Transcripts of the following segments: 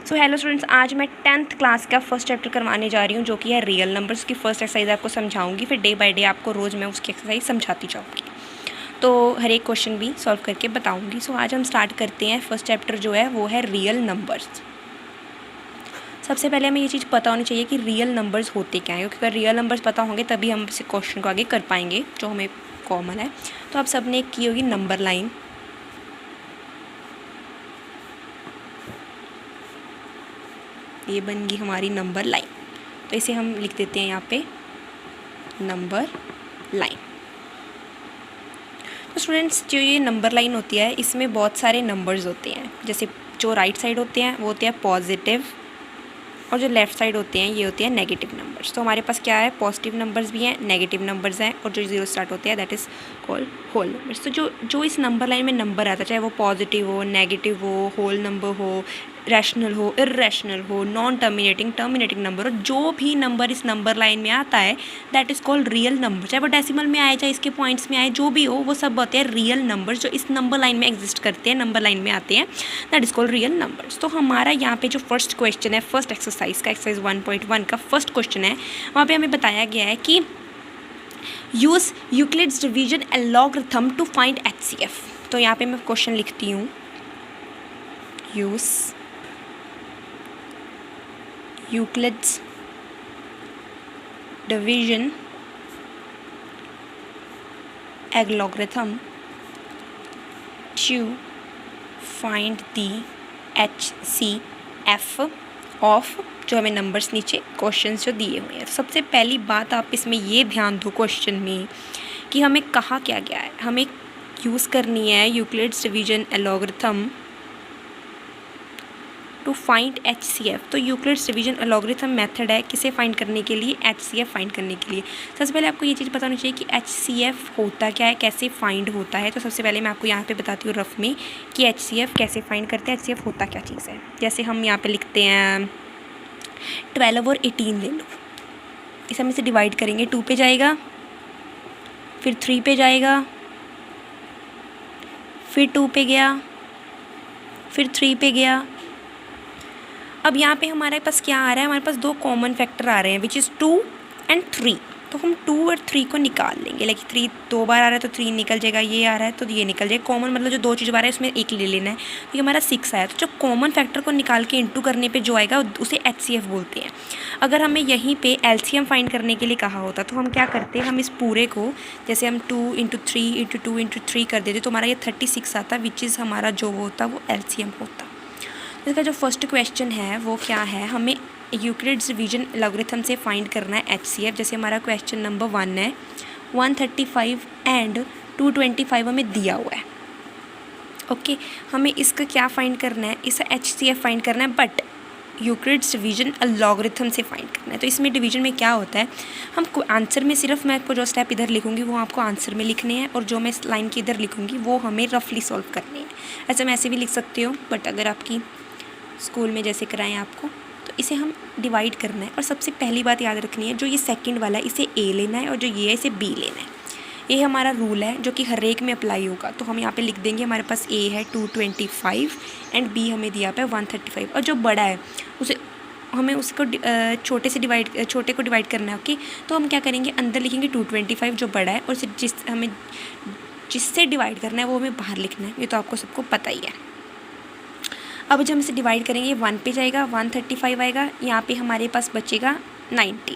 So hello students, आज मैं 10th class का फर्स्ट चैप्टर करवाने जा रही हूँ जो कि है रियल नंबर्स की फर्स्ट एक्सरसाइज आपको समझाऊंगी। फिर डे बाय डे आपको रोज़ मैं उसकी एक्सरसाइज समझाती जाऊँगी, तो हर एक क्वेश्चन भी सॉल्व करके बताऊँगी। सो आज हम स्टार्ट करते हैं। फर्स्ट चैप्टर जो है वो है रियल नंबर्स। सबसे पहले हमें ये चीज़ पता होनी चाहिए कि रियल नंबर्स होते क्या हैं, क्योंकि अगर रियल नंबर्स पता होंगे तभी हम इस क्वेश्चन को आगे कर पाएंगे जो हमें कॉमन है। तो आप सबने की होगी नंबर लाइन। ये बन गई हमारी नंबर लाइन, तो इसे हम लिख देते हैं यहाँ पे नंबर लाइन। तो स्टूडेंट्स, जो ये नंबर लाइन होती है इसमें बहुत सारे नंबर्स होते हैं। जैसे जो राइट साइड होते हैं वो होते हैं पॉजिटिव, और जो लेफ़्ट साइड होते हैं ये होते हैं नेगेटिव नंबर्स। तो हमारे पास क्या है, पॉजिटिव नंबर्स भी हैं, नेगेटिव नंबर्स हैं, और जो जीरो स्टार्ट होते हैं that is called whole numbers. तो जो इस नंबर लाइन में नंबर आता है, चाहे वो पॉजिटिव हो, नेगेटिव हो, होल नंबर हो, रैशनल हो, इर्रेशनल हो, नॉन टर्मिनेटिंग, टर्मिनेटिंग नंबर हो, जो भी नंबर इस नंबर लाइन में आता है that is called real number. चाहे वो डेसिमल में आए, चाहे इसके पॉइंट्स में आए, जो भी हो वो सब होते हैं रियल नंबर्स जो इस नंबर लाइन में एग्जिस्ट करते हैं, नंबर लाइन में आते हैं, that is called real numbers. तो हमारा यहाँ पे जो फर्स्ट क्वेश्चन है, फर्स्ट एक्सरसाइज का, एक्सरसाइज 1.1 का फर्स्ट क्वेश्चन है, वहाँ पे हमें बताया गया है कि use Euclid's division algorithm to find HCF। तो यहाँ पे मैं क्वेश्चन लिखती हूँ, use Euclid's division algorithm to find the HCF of जो हमें नंबर्स नीचे क्वेश्चंस जो दिए हुए हैं। सबसे पहली बात आप इसमें ये ध्यान दो क्वेश्चन में कि हमें कहा क्या गया है। हमें यूज़ करनी है Euclid's division algorithm to find HCF। तो यूक्लिड्स डिवीजन एलॉगरिथम मेथड है किसे फाइंड करने के लिए, HCF फाइंड करने के लिए। सबसे पहले आपको ये चीज़ पता होनी चाहिए कि HCF होता क्या है, कैसे फाइंड होता है। तो सबसे पहले मैं आपको यहाँ पे बताती हूँ रफ में कि HCF कैसे फाइंड करते हैं, HCF होता क्या चीज़ है। जैसे हम यहाँ पे लिखते हैं 12 और 18 ले लो, इसे हम इसे डिवाइड करेंगे, 2 पे जाएगा, फिर 3 पे जाएगा, फिर 2 पे गया, फिर 3 पे गया। अब यहाँ पे हमारे पास क्या आ रहा है, हमारे पास दो कॉमन फैक्टर आ रहे हैं विच इज़ 2 एंड 3। तो हम 2 और 3 को निकाल लेंगे। लाइक 3 2 बार आ रहा है तो 3 निकल जाएगा, ये आ रहा है तो ये निकल जाएगा। कॉमन मतलब जो दो चीज़ आ रहा है उसमें एक ले लेना है। तो ये हमारा 6 आया। तो जो कॉमन फैक्टर को निकाल के इंटू करने पे जो आएगा उसे HCF बोलते हैं। अगर हमें यहीं पे LCM फाइंड करने के लिए कहा होता तो हम क्या करते, हम इस पूरे को जैसे हम 2 × 3 × 2 × 3 कर देते तो हमारा ये 36 आता, विच इज़ हमारा जो होता वो LCM होता। इसका जो फर्स्ट क्वेश्चन है वो क्या है, हमें यूक्लिड्स डिवीजन एलॉगरिथम से फाइंड करना है HCF। जैसे हमारा क्वेश्चन नंबर 1 है, 135 एंड 225 हमें दिया हुआ है। ओके, हमें इसका क्या फाइंड करना है, इसका HCF फाइंड करना है, बट यूक्लिड्स डिवीजन एलॉगरिथम से फाइंड करना है। तो इसमें डिवीजन में क्या होता है, हम आंसर में सिर्फ मैं आपको जो स्टेप इधर लिखूंगी वो आपको आंसर में लिखने हैं, और जो मैं इस लाइन की इधर लिखूंगी वो हमें रफली सॉल्व करनी है। ऐसे मैं ऐसे भी लिख सकती हूँ, बट अगर आपकी स्कूल में जैसे कराएं आपको, तो इसे हम डिवाइड करना है। और सबसे पहली बात याद रखनी है, जो ये सेकंड वाला है इसे A लेना है, और जो ये है इसे B लेना है। ये हमारा रूल है जो कि हर एक में अप्लाई होगा। तो हम यहाँ पे लिख देंगे, हमारे पास A है 225 एंड B हमें दिया पे 135, और जो बड़ा है उसे हमें उसको छोटे को डिवाइड करना है। ओके, तो हम क्या करेंगे, अंदर लिखेंगे 225 जो बड़ा है, और जिससे डिवाइड करना है वो हमें बाहर लिखना है। ये तो आपको सबको पता ही है। अब जब हम इसे डिवाइड करेंगे 1 पे जाएगा, 135 आएगा, यहाँ पे हमारे पास बचेगा 90।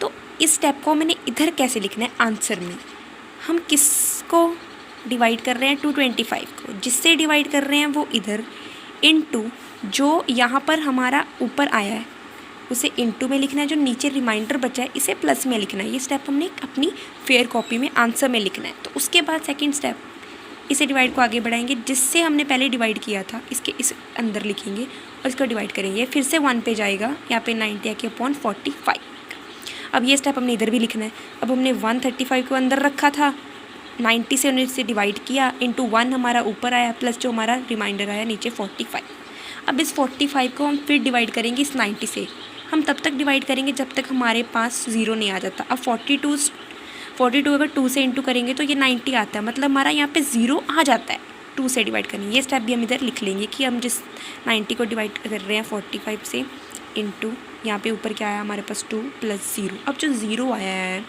तो इस स्टेप को मैंने इधर कैसे लिखना है, आंसर में हम किसको डिवाइड कर रहे हैं, 225 को, जिससे डिवाइड कर रहे हैं वो इधर, इनटू जो यहाँ पर हमारा ऊपर आया है उसे इनटू में लिखना है, जो नीचे रिमाइंडर बचा है इसे प्लस में लिखना है। ये स्टेप हमने अपनी फेयर कॉपी में आंसर में लिखना है। तो उसके बाद सेकेंड स्टेप, इसे डिवाइड को आगे बढ़ाएंगे, जिससे हमने पहले डिवाइड किया था इसके इस अंदर लिखेंगे और इसको डिवाइड करेंगे, फिर से 1 पे जाएगा, यहाँ पे 90 के अपॉन 45। अब ये स्टेप हमने इधर भी लिखना है। अब हमने 135 को अंदर रखा था, 90 से हमने इसे डिवाइड किया, इंटू 1 हमारा ऊपर आया, प्लस जो हमारा रिमाइंडर आया नीचे 45। अब इस 45 को हम फिर डिवाइड करेंगे इस 90 से। हम तब तक डिवाइड करेंगे जब तक हमारे पास 0 नहीं आ जाता। अब 42 अगर 2 से इंटू करेंगे तो ये 90 आता है, मतलब हमारा यहाँ पे 0 आ जाता है। 2 से डिवाइड करनी है। ये स्टेप भी हम इधर लिख लेंगे कि हम जिस 90 को डिवाइड कर रहे हैं 45 से इंटू यहाँ पे ऊपर क्या आया हमारे पास 2 + 0। अब जो 0 आया है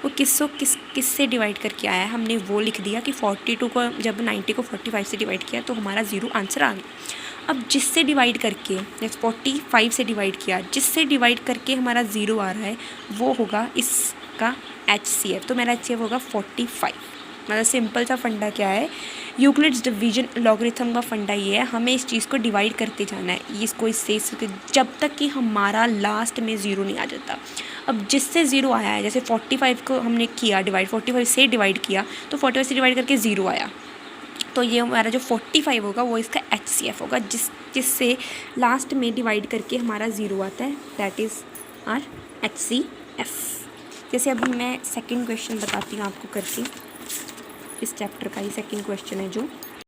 वो किस से डिवाइड करके आया है, हमने वो लिख दिया कि 42 को जब 90 को 45 से डिवाइड किया तो हमारा 0 आंसर आ गया। अब जिससे डिवाइड करके, जैसे 45 से डिवाइड किया, जिससे डिवाइड करके हमारा 0 आ रहा है वो होगा इसका HCF। तो मेरा HCF होगा 45। मतलब सिंपल सा फंडा क्या है, यूक्लिड्स डिवीजन लॉगरिथम का फंडा ये है, हमें इस चीज़ को डिवाइड करते जाना है इसको इससे जब तक कि हमारा लास्ट में 0 नहीं आ जाता। अब जिससे 0 आया है, जैसे 45 को हमने किया डिवाइड, 45 से डिवाइड किया तो 45 से डिवाइड करके 0 आया, तो ये हमारा जो 45 होगा वो इसका HCF होगा, जिससे लास्ट में डिवाइड करके हमारा 0 आता है, दैट इज़ आर HCF। जैसे अभी मैं सेकंड क्वेश्चन बताती हूँ आपको करके, इस चैप्टर का ही सेकंड क्वेश्चन है जो